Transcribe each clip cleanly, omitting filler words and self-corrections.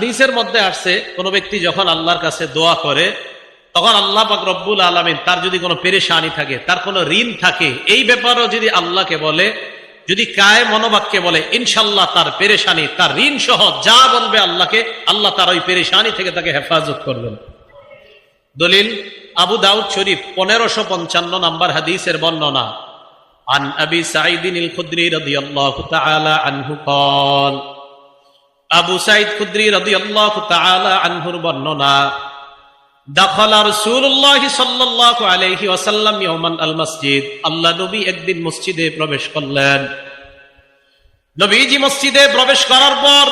হাদিসের মধ্যে আসছে কোন ব্যক্তি যখন আল্লাহর কাছে দোয়া করে তখন আল্লাহ পাক রব্বুল আলামিন তার যদি কোনো পেরেশানি থাকে, তার কোনো ঋণ থাকে, এই ব্যাপারেও যদি আল্লাহকে বলে, যদি কায়ে মনোবাক্যে বলে, ইনশাল্লাহ তার পেরেশানি, তার ঋণ সহ যা বলবে আল্লাহকে, আল্লাহ তার ওই পেরেশানি থেকে তাকে হেফাজত করবেন। দলিল আবু দাউদ শরীফ 1555 নম্বর হাদিসের বর্ণনা। আন আবি সাঈদ আল খুদরি রাদিয়াল্লাহু তাআলা আনহু قال, আবু সাঈদ খুদরি রাদিয়াল্লাহু তাআলা আনহুর বর্ণনা, দাখালা রাসূলুল্লাহ সাল্লাল্লাহু আলাইহি ওয়াসাল্লাম ইয়াওমান আল মসজিদ, আল্লাহ নবী একদিন মসজিদে প্রবেশ করলেন। নবীজি মসজিদে প্রবেশ করার পর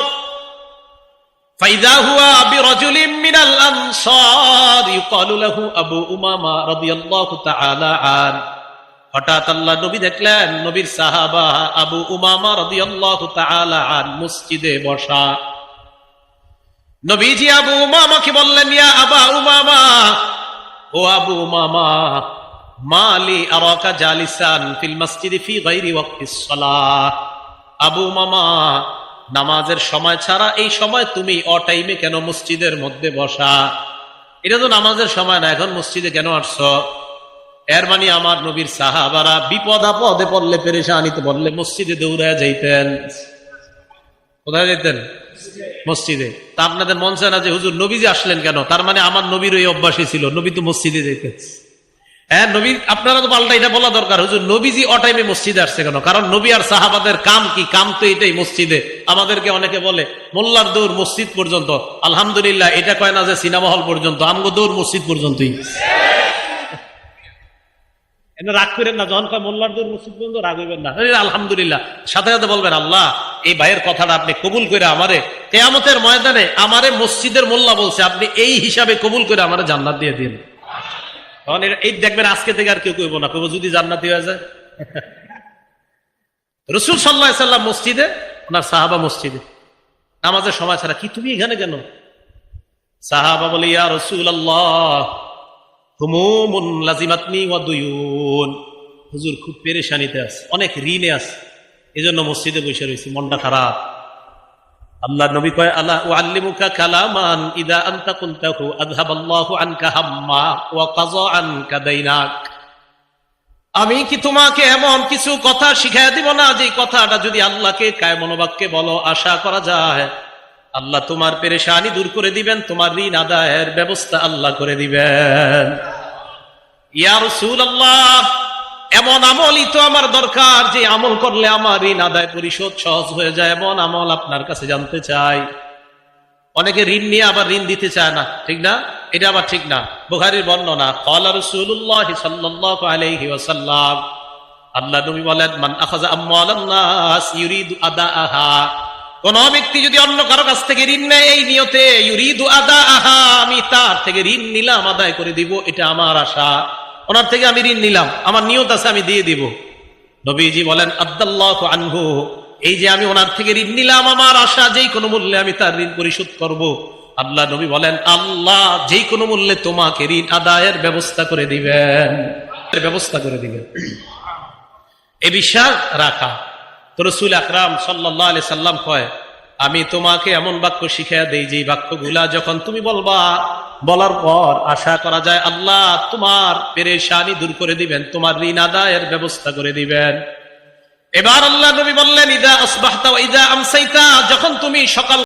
ফাইদা হুয়া বিরাজুলিন মিনাল আনসার ইউকালু লাহু আবু উমামা রাদিয়াল্লাহু তাআলা আন, হঠাৎ আল্লাহ নবী দেখলেন নবীর সাহাবা আবু উমামা রাদিয়াল্লাহু তাআলা আন মসজিদে বসা। নবীজি আবু উমামাকে বললেন, ইয়া আবা উমামা, ও আবু উমামা, মালি আরাকা জালিসান ফিল মসজিদি ফি গায়রি ওয়াক্তিস সালাহ। আবু উমামা, নামাজের সময় ছাড়া এই সময় তুমি অটাইমে কেন মসজিদের মধ্যে বসা? এটা তো নামাজের সময় না, এখন মসজিদে কেন আসছো? এর মানে আমার নবীর সাহাবারা বিপদ আপদে পড়লে, পেরেশানিতে পড়লে মসজিদে দৌড়ায় যাইতেন। কোথায় যাইতেন? মসজিদে। তা আপনাদের মন চায় না যে হুজুর নবীজি আসলেন কেন? তার মানে আমার নবীর ওই অভ্যাসই ছিল, নবী তো মসজিদে যেতেন। হ্যাঁ, নবী, আপনারা তো পাল্টা এটা বলা দরকার, হুজুর নবীজি অটাইমে মসজিদে আসছে কেন? কারণ নবী আর সাহাবাদের কাম কি? কাম তো এটাই, মসজিদে। আমাদেরকে অনেকে বলে মোল্লার দৌড় মসজিদ পর্যন্ত। আলহামদুলিল্লাহ, এটা কয় না যে সিনেমা হল পর্যন্ত, আমগো দৌড় মসজিদ পর্যন্তই। রাগ করেন না, যখন কয় মোল্লার দৌড় মসজিদ পর্যন্ত রাগ হইবেন না, আলহামদুলিল্লাহ। সাথে সাথে বলবেন, আল্লাহ এই ভাইয়ের কথাটা আপনি কবুল করে আমারে কিয়ামতের ময়দানে আমারে মসজিদের মোল্লা বলছে, আপনি এই হিসাবে কবুল করে আমারে জান্নাত দিয়ে দিন। তখন এই দেখবেন আজকে থেকে আর কেউ কইব না, কইব যদি জান্নাতি হয়ে যায়। রাসূল সাল্লাল্লাহু আলাইহি সাল্লাম মসজিদে, ওনার সাহাবা মসজিদে, নামাজের সময় ছাড়া। কি তুমি এখানে কেন? সাহাবা বলে, ইয়া রাসূলুল্লাহ, হুমুমুন লাজিমাতনি ওয়া দুয়ুন, হুজুর খুব পেরেশানিতে আছে, অনেক ঋণে আছে, এজন্য মসজিদে বসে রয়েছে, মনটা খারাপ। আল্লাহ নবী কয়, আলা উআল্লিমুকা কালামান ইদা আনতা কুনতাহু আযহাবাল্লাহু আনকা হাম্মা ওয়া কাযা আনকা দাইনাক। আমি কি তোমাকে এমন কিছু কথা শিখাইয়া দিব না, যে কথাটা যদি আল্লাহকে কায় মনোবাক্যে বলো, আশা করা যায় আল্লাহ তোমার পেরেশানি দূর করে দিবেন, তোমার ঋণ আদায়ের ব্যবস্থা আল্লাহ করে দিবেন। ইয়া রাসূলুল্লাহ, এমন আমলই তো আমার দরকার, যে আমল করলে আমার ঋণ আদায় পরিশোধ সহজ হয়ে যায়, এমন আমল আপনার কাছে জানতে চাই। অনেকে ঋণ নিয়ে আবার ঋণ দিতে চায় না, ঠিক না? এটা আবার ঠিক না। বুখারীর বর্ণনা, ক্বালা রাসূলুল্লাহ সাল্লাল্লাহু আলাইহি ওয়াসাল্লাম, আল্লাহ নবী বলেন, মান আখাযা আমওয়ালান নাস ইউরিদু আদাআহা, কোন ব্যক্তি যদি অন্য কারো কাছ থেকে ঋণ নেয় এই নিয়তে, ইউরিদু আদাআহা, আমি তার থেকে ঋণ নিলাম, আদায় করে দিব, এটা আমার আশা, ওনার থেকে আমি ঋণ নিলাম, আমার নিয়ত আছে আমি দিয়ে দিব। নবীজি বলেন, আদাল্লাহু আনহু, এই যে আমি ওনার থেকে ঋণ নিলাম, আমার আশা যেই কোনো মূল্যে আমি তার ঋণ পরিশোধ করব। আল্লাহ নবী বলেন, আল্লাহ যেই কোনো মূল্যে তোমাকে ঋণ আদায়ের ব্যবস্থা করে দিবেন, ব্যবস্থা করে দিবেন। এই বিশ্বাস রাখা। তো রাসূল আকরাম সাল্লাল্লাহু আলাইহি সাল্লাম কয়, আমি তোমাকে এমন বাক্য শিখাইয়া দেই, যে বাক্যগুলা যখন তুমি বলবা, বলার পর আশা করা যায় আল্লাহ তোমার পেরেশানি দূর করে দিবেন, তোমার ঋণ আদায়ের ব্যবস্থা করে দিবেন। এবার আল্লাহ নবী বললেন, ইদা আসবাহতা ওয়া ইদা আমসাইতা, যখন তুমি সকাল